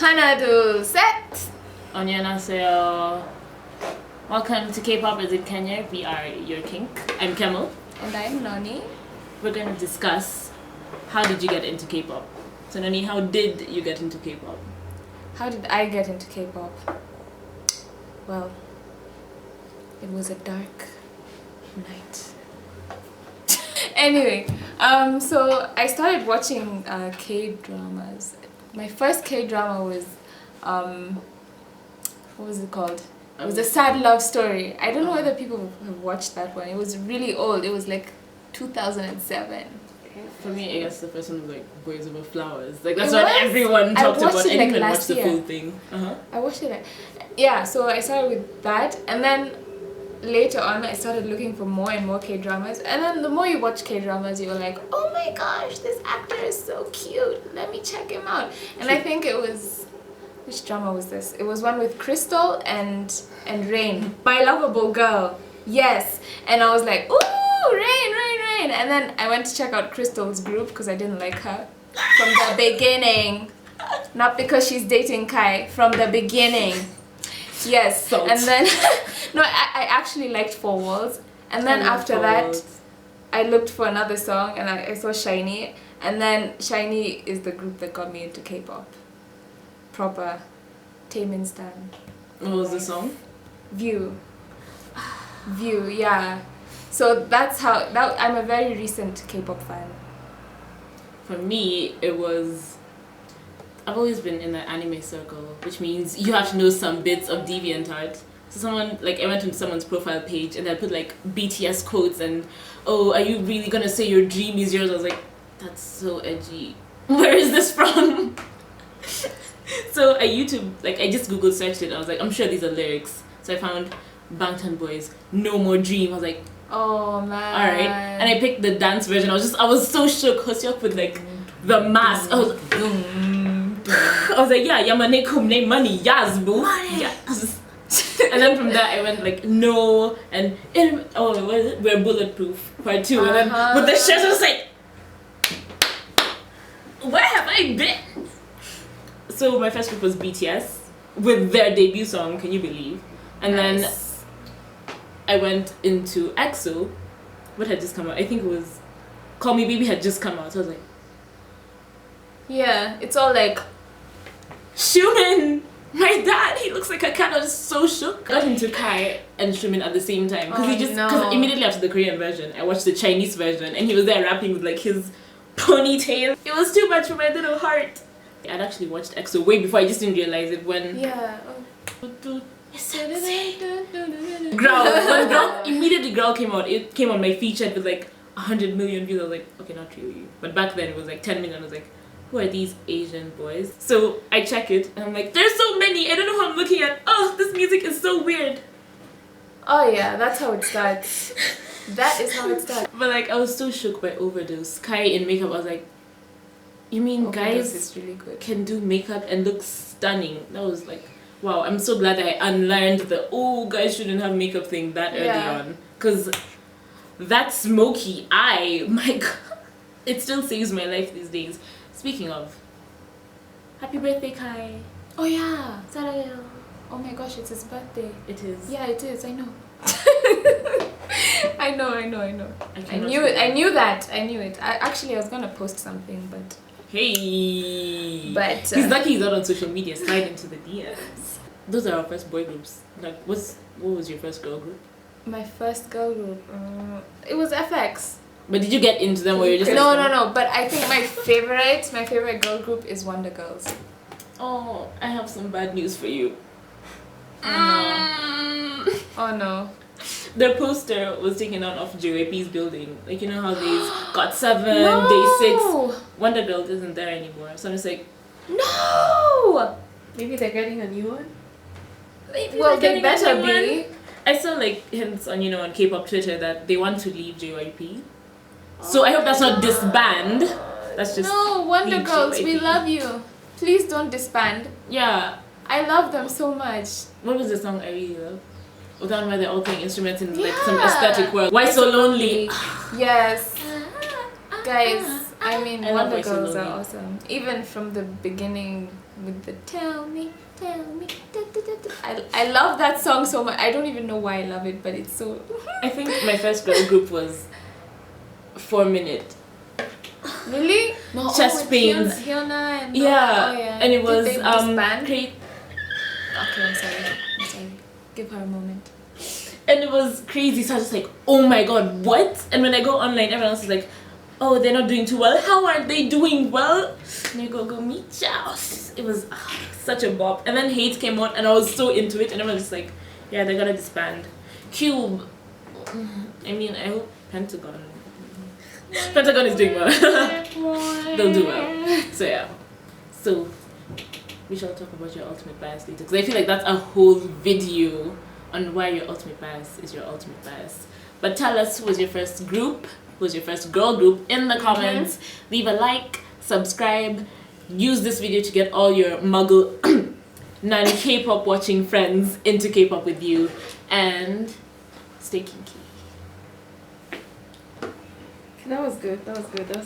하나 둘 셋. 안녕하세요. Welcome to K-pop is in Kenya. We are your kink. I'm Kemal. And I'm Nani. We're going to discuss how did you get into K-pop. So Nani, how did you get into K-pop? How did I get into K-pop? Well, it was a dark night. Anyway, so I started watching K-dramas. My first K-drama was, what was it called? It was a sad love story. I don't know whether people have watched that one. It was really old. It was like 2007. For me, I guess the first one was like Boys Over Flowers. Like that's what everyone talked about. I didn't even watch the full thing. I watched it. Yeah, so I started with that, and then later on I started looking for more and more K-dramas. And then the more you watch K-dramas, you're like, oh my gosh, this actor is so cute. Let me check him out. And I think it was, which drama was this? It was one with Crystal and Rain. My Lovable Girl. Yes. And I was like, ooh, Rain. And then I went to check out Crystal's group because I didn't like her from the beginning. Not because she's dating Kai, from the beginning. Yes. Salt. And then, no, I actually liked Four Walls. And then after that, I looked for another song and I saw SHINee. And then SHINee is the group that got me into K-pop. Proper Taemin Stan. What was the song? View, yeah. So that's how, I'm a very recent K-pop fan. For me, it was, I've always been in the anime circle, which means you have to know some bits of DeviantArt. So someone, like, I went on someone's profile page and I put like BTS quotes and, oh, are you really gonna say your dream is yours? I was like, that's so edgy. Where is this from? So I just Google searched it. I was like, I'm sure these are lyrics. So I found Bangtan Boys, No More Dream. I was like, oh man. Alright. And I picked the dance version. I was so shook. Hoseok with like the mask. I was like, yeah, Yamane Kumne money, yes, boo. Yes. And then from there I went like no and what is it? We're Bulletproof Part 2. And then with the shirts I was like, where have I been? So my first group was BTS with their debut song, Can You Believe? And then I went into EXO. What had just come out? I think it was Call Me Baby had just come out. So I was like, yeah, it's all like, Xiumin! My dad, he looks like a cat. I was so shook. I got into Kai and Xiumin at the same time. Because immediately after the Korean version, I watched the Chinese version and he was there rapping with like his ponytail. It was too much for my little heart. I'd actually watched EXO way before. I just didn't realize it when... Yeah. Growl. Immediately Growl came out. It came on my feature with like 100 million views. I was like, okay, not really. But back then it was like 10 million. I was like, who are these Asian boys? So I check it and I'm like, there's so many. I don't know who I'm looking at. Oh, this music is so weird. Oh yeah, that's how it starts. That is how it starts. But like, I was so shook by Overdose. Kai in makeup, I was like, you mean Overdose guys is really good. Can do makeup and look stunning? That was like, wow, I'm so glad I unlearned the guys shouldn't have makeup thing that early on. Because that smoky eye, my god, it still saves my life these days. Speaking of, happy birthday, Kai. Oh yeah, Sarayo. Oh my gosh, it's his birthday. It is. Yeah, it is, I know. I know. I knew it. I knew it. I was gonna post something, but... Hey! But... he's lucky he's not on social media. Slide into the DMs. Those are our first boy groups. Like, what was your first girl group? My first girl group? It was FX. But did you get into them or you're just No. But I think my favorite girl group is Wonder Girls. Oh, I have some bad news for you. Oh no. Their poster was taken down off JYP's building. Like, you know how they've got 7, day 6. Wonder Girls isn't there anymore. So I'm just like, no! Maybe they're getting a new one? Well, they better be. I saw like hints on, on K-pop Twitter that they want to leave JYP. So I hope that's not disband. That's just no, Wonder Girls, JYP. we love you. Please don't disband. Yeah. I love them so much. What was the song I really love? The one where they're all playing instruments in like some aesthetic world. Why So Lonely? Yes. Guys, I mean, I love Wonder Why So Girls are Lonely. awesome. Even from the beginning with the tell me, da, da, da, da. I love that song so much. I don't even know why I love it, but it's so. I think my first girl group was 4 Minute. Really? No, Chest with pains. Hyuna and Yeah. oh, yeah. And it was Did they disband? great. Okay, I'm sorry. Give her a moment. And it was crazy. So I was just like, oh my god, what? And when I go online, everyone else is like, oh, they're not doing too well. How aren't they doing well? And you go meet Charles. It was such a bop. And then Hate came out, and I was so into it. And everyone was just like, yeah, they're gonna disband. Cube. I mean, I hope Pentagon is doing well. They'll do well. So yeah. So we shall talk about your ultimate bias later, because I feel like that's a whole video on why your ultimate bias is your ultimate bias. But tell us, who was your first group? Who was your first girl group in the comments? Leave a like, subscribe, use this video to get all your muggle non-K-pop watching friends into K-pop with you, and stay kinky. That was good. That was good. That was